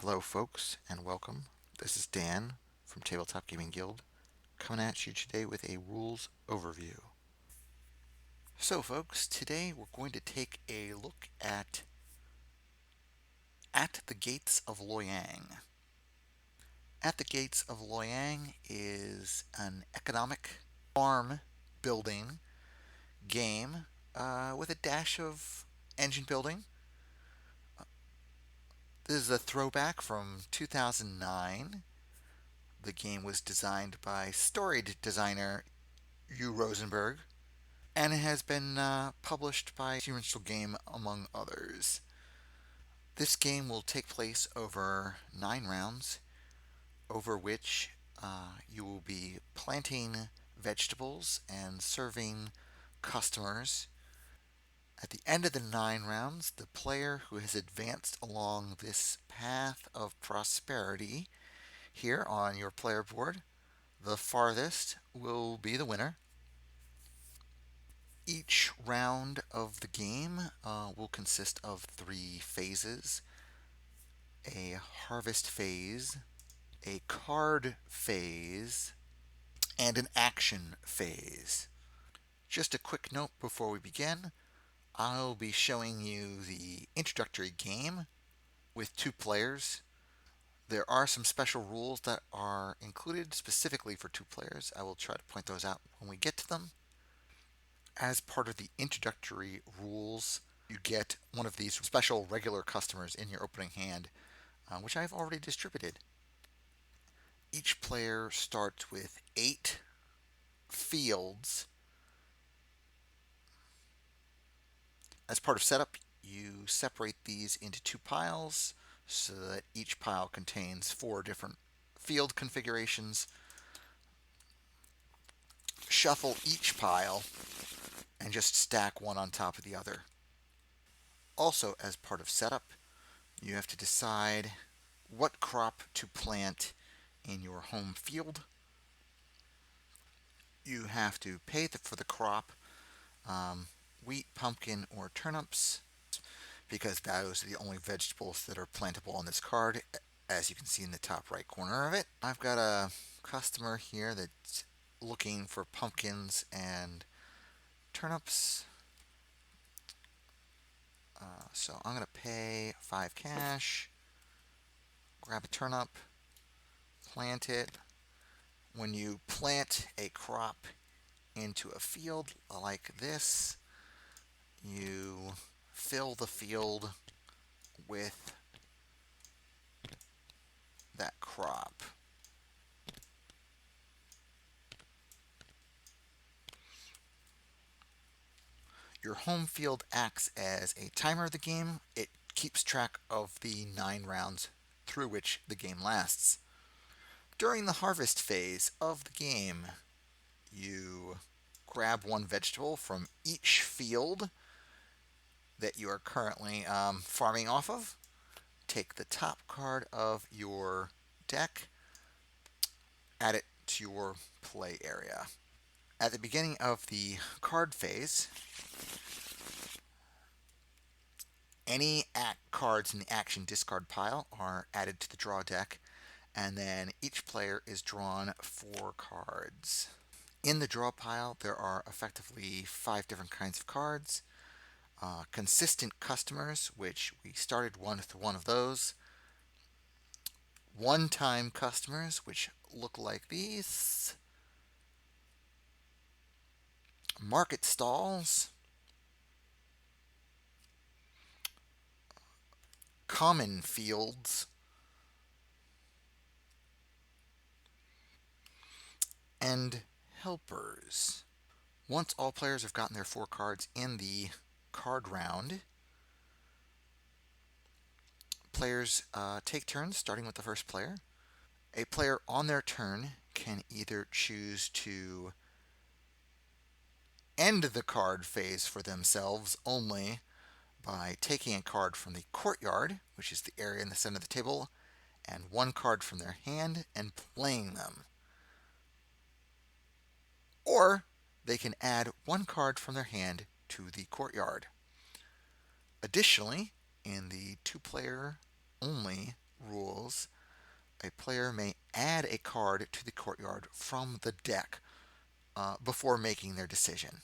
Hello, folks, and welcome. This is Dan from Tabletop Gaming Guild, coming at you today with a rules overview. So, folks, today we're going to take a look at the Gates of Loyang. At the Gates of Loyang is an economic farm building game with a dash of engine building. This is a throwback from 2009. The game was designed by storied designer Hugh Rosenberg, and it has been published by Universal Game, among others. This game will take place over 9 rounds, over which you will be planting vegetables and serving customers. At the end of the 9 rounds, the player who has advanced along this path of prosperity here on your player board, the farthest, will be the winner. Each round of the game will consist of 3 phases: a harvest phase, a card phase, and an action phase. Just a quick note before we begin: I'll be showing you the introductory game with 2 players. There are some special rules that are included specifically for 2 players. I will try to point those out when we get to them. As part of the introductory rules, you get one of these special regular customers in your opening hand, which I've already distributed. Each player starts with 8 fields. As part of setup, you separate these into 2 piles so that each pile contains 4 different field configurations. Shuffle each pile and just stack one on top of the other. Also, as part of setup, you have to decide what crop to plant in your home field. You have to pay for the crop, wheat, pumpkin, or turnips, because those are the only vegetables that are plantable on this card, as you can see in the top right corner of it. I've got a customer here that's looking for pumpkins and turnips. So I'm going to pay 5 cash, grab a turnip, plant it. When you plant a crop into a field like this, you fill the field with that crop. Your home field acts as a timer of the game. It keeps track of the 9 rounds through which the game lasts. During the harvest phase of the game, you grab 1 vegetable from each field that you are currently farming off of. Take the top card of your deck, add it to your play area. At the beginning of the card phase, any cards in the action discard pile are added to the draw deck, and then each player is drawn 4 cards. In the draw pile, there are effectively 5 different kinds of cards. Consistent customers, which we started with 1 of those. One-time customers, which look like these. Market stalls. Common fields. And helpers. Once all players have gotten their 4 cards in the card round, players take turns, starting with the first player. A player on their turn can either choose to end the card phase for themselves only by taking a card from the courtyard, which is the area in the center of the table, and 1 card from their hand and playing them. Or they can add 1 card from their hand to the courtyard. Additionally, in the 2-player only rules, a player may add a card to the courtyard from the deck before making their decision.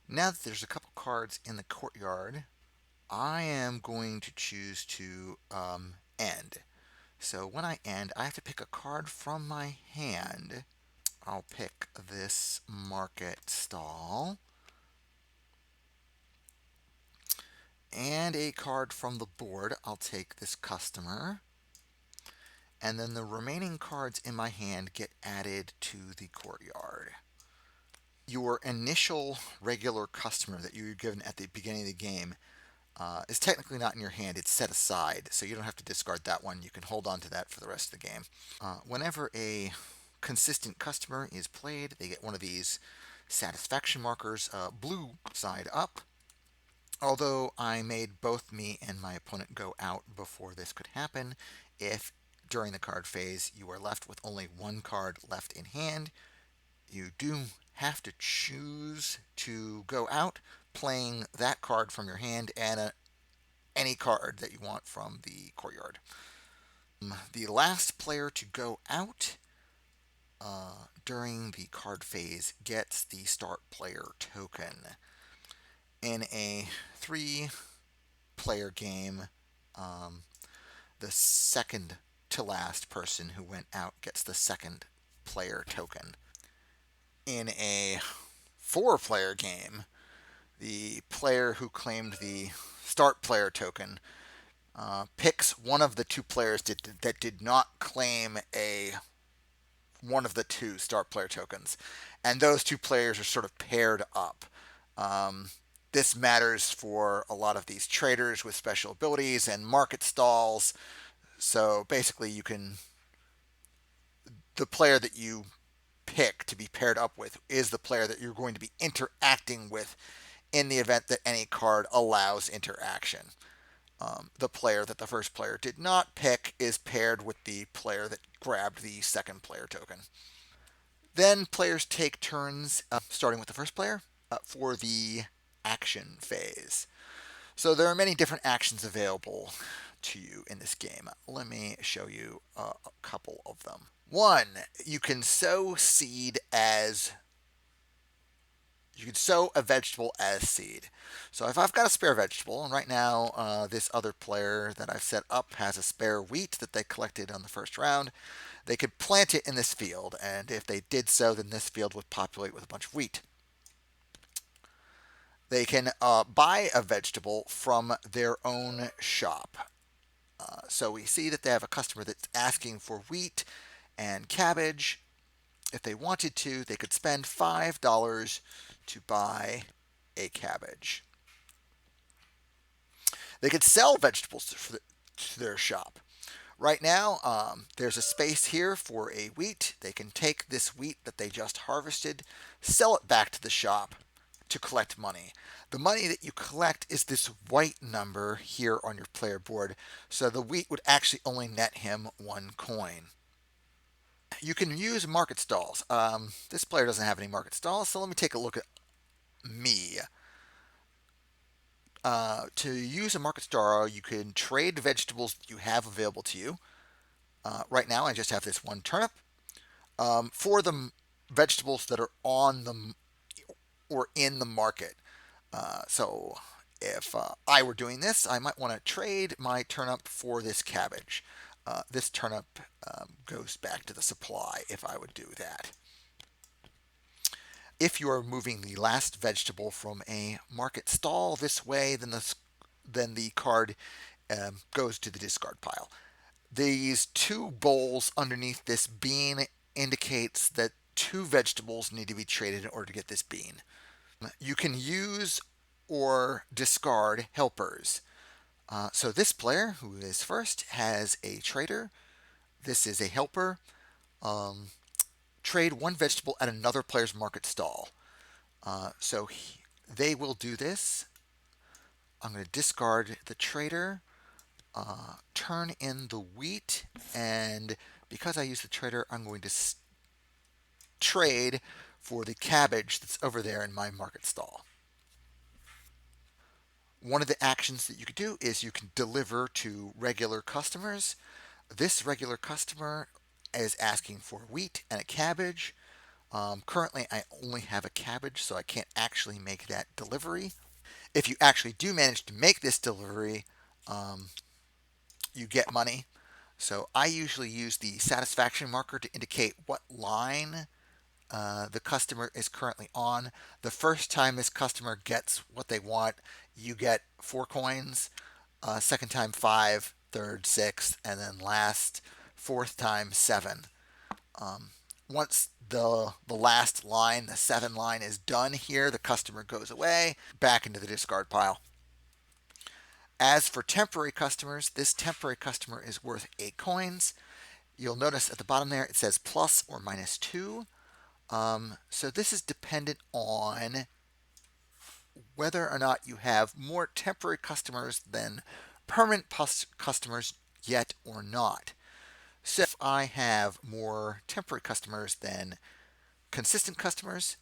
Now that there's a couple cards in the courtyard, I am going to choose to end. So when I end, I have to pick a card from my hand. I'll pick this market stall. And a card from the board. I'll take this customer. And then the remaining cards in my hand get added to the courtyard. Your initial regular customer that you were given at the beginning of the game is technically not in your hand. It's set aside, so you don't have to discard that one. You can hold on to that for the rest of the game. Whenever a consistent customer is played, they get one of these satisfaction markers, blue side up. Although I made both me and my opponent go out before this could happen, if during the card phase you are left with only one card left in hand, you do have to choose to go out, playing that card from your hand and any card that you want from the courtyard. The last player to go out during the card phase gets the start player token. In a 3-player game, the second to last person who went out gets the second player token. In a 4-player game, the player who claimed the start player token picks one of the 2 players that did not claim one of the 2 start player tokens, and those 2 players are sort of paired up. This matters for a lot of these traders with special abilities and market stalls. So basically, the player that you pick to be paired up with is the player that you're going to be interacting with in the event that any card allows interaction. The player that the first player did not pick is paired with the player that grabbed the second player token. Then players take turns, starting with the first player, for the action phase. So there are many different actions available to you in this game. Let me show you a couple of them. One, you can sow a vegetable as seed. So if I've got a spare vegetable, and right now this other player that I've set up has a spare wheat that they collected on the first round, they could plant it in this field, and if they did so, then this field would populate with a bunch of wheat. They can buy a vegetable from their own shop. So we see that they have a customer that's asking for wheat and cabbage. If they wanted to, they could spend $5 to buy a cabbage. They could sell vegetables to their shop. Right now, there's a space here for a wheat. They can take this wheat that they just harvested, sell it back to the shop to collect money. The money that you collect is this white number here on your player board, so the wheat would actually only net him 1 coin. You can use market stalls. This player doesn't have any market stalls, so let me take a look at me. To use a market stall, you can trade vegetables that you have available to you. Right now, I just have this 1 turnip. For the vegetables that are on the or in the market. So if I were doing this, I might want to trade my turnip for this cabbage. This turnip goes back to the supply if I would do that. If you are moving the last vegetable from a market stall this way, then the card goes to the discard pile. These 2 bowls underneath this bean indicates that 2 vegetables need to be traded in order to get this bean. You can use or discard helpers. So this player, who is first, has a trader. This is a helper. Trade 1 vegetable at another player's market stall. So they will do this. I'm going to discard the trader, turn in the wheat, and because I use the trader, I'm going to trade for the cabbage that's over there in my market stall. One of the actions that you could do is you can deliver to regular customers. This regular customer is asking for wheat and a cabbage. Currently, I only have a cabbage, so I can't actually make that delivery. If you actually do manage to make this delivery, um, you get money. So I usually use the satisfaction marker to indicate what line the customer is currently on. The first time this customer gets what they want, you get 4 coins. Second time, 5. Third, 6. And then last, fourth time, 7. Um, Once the last line, the 7 line, is done here, the customer goes away, back into the discard pile. As for temporary customers, this temporary customer is worth 8 coins. You'll notice at the bottom there it says plus or minus 2. So this is dependent on whether or not you have more temporary customers than permanent customers yet or not. So if I have more temporary customers than consistent customers,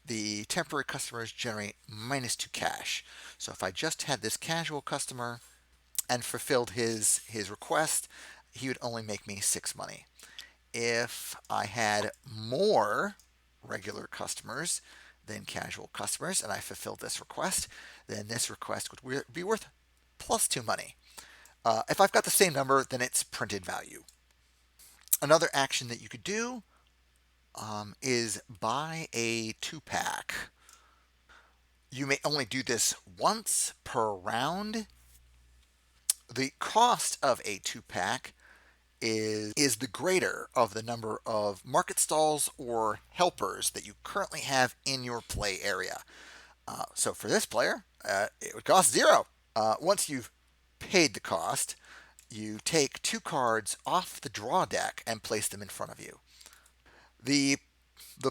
the temporary customers generate minus 2 cash. So if I just had this casual customer and fulfilled his request, he would only make me 6 money. If I had more regular customers than casual customers and I fulfilled this request, then this request would be worth plus 2 money. If I've got the same number, then it's printed value. Another action that you could do is buy a 2-pack. You may only do this once per round. The cost of a 2-pack is the greater of the number of market stalls or helpers that you currently have in your play area. So for this player, it would cost 0. Once you've paid the cost, you take 2 cards off the draw deck and place them in front of you. The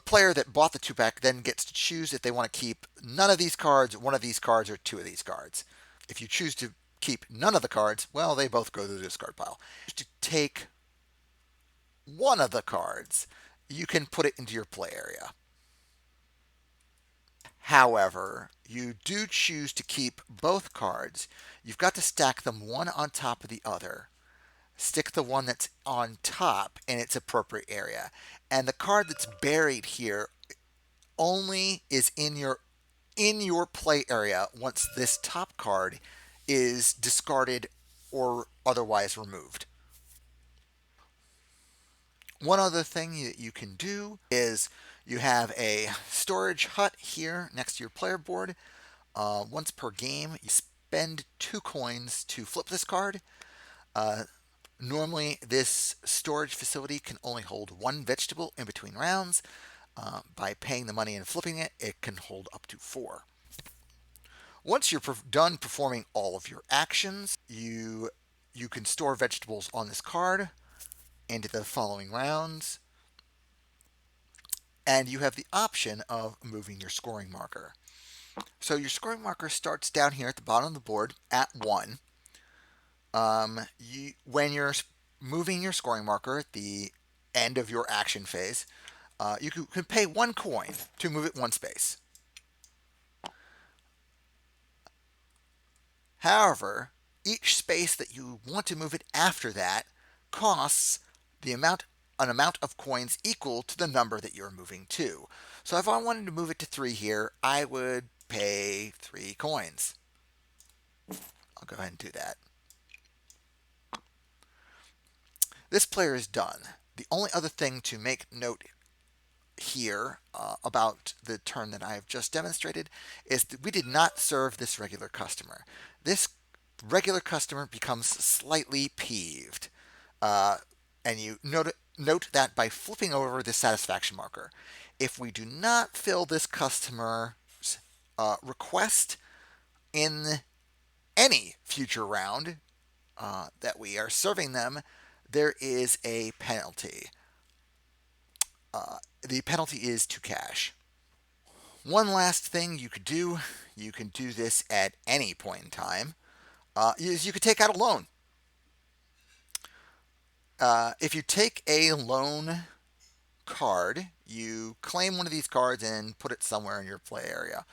player that bought the 2-pack then gets to choose if they want to keep none of these cards, one of these cards, or 2 of these cards. If you choose to keep none of the cards, well, they both go to the discard pile. To take one of the cards, you can put it into your play area. However, you do choose to keep both cards. You've got to stack them one on top of the other. Stick the one that's on top in its appropriate area. And the card that's buried here only is in your play area once this top card is discarded or otherwise removed. One other thing that you can do is you have a storage hut here next to your player board. Once per game, you spend 2 coins to flip this card. Normally, this storage facility can only hold 1 vegetable in between rounds. By paying the money and flipping it, it can hold up to 4. Once you're done performing all of your actions, you can store vegetables on this card into the following rounds, and you have the option of moving your scoring marker. So your scoring marker starts down here at the bottom of the board at 1. When you're moving your scoring marker at the end of your action phase, you can pay 1 coin to move it 1 space. However, each space that you want to move it after that costs an amount of coins equal to the number that you're moving to. So if I wanted to move it to 3 here, I would pay 3 coins. I'll go ahead and do that. This player is done. The only other thing to make note here about the turn that I have just demonstrated is that we did not serve this regular customer. This regular customer becomes slightly peeved. And you note that by flipping over the satisfaction marker. If we do not fill this customer's request in any future round that we are serving them, there is a penalty. The penalty is 2 cash. One last thing you could do this at any point in time, is you could take out a loan. If you take a loan card, you claim one of these cards and put it somewhere in your play area.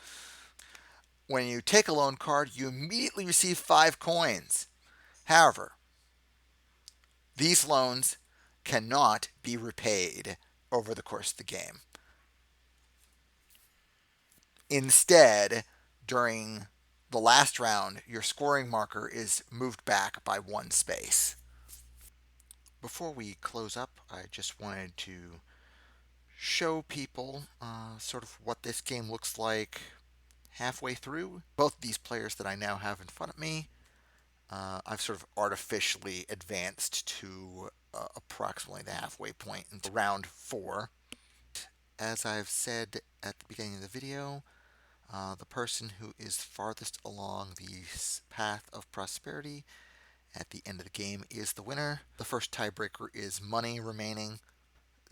When you take a loan card, you immediately receive 5 coins. However, These loans cannot be repaid over the course of the game. Instead, during the last round, your scoring marker is moved back by 1 space. Before we close up, I just wanted to show people sort of what this game looks like halfway through. Both these players that I now have in front of me, I've sort of artificially advanced to approximately the halfway point into round 4. As I've said at the beginning of the video, the person who is farthest along the path of prosperity at the end of the game is the winner. The first tiebreaker is money remaining.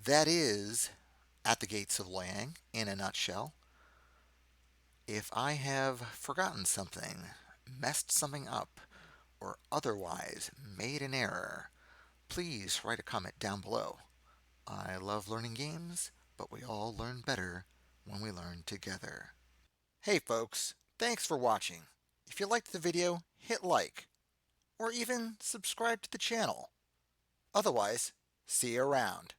That is at the gates of Loyang in a nutshell. If I have forgotten something, messed something up, or otherwise made an error, please write a comment down below. I love learning games, but we all learn better when we learn together. Hey folks, thanks for watching. If you liked the video, hit like, or even subscribe to the channel. Otherwise, see you around.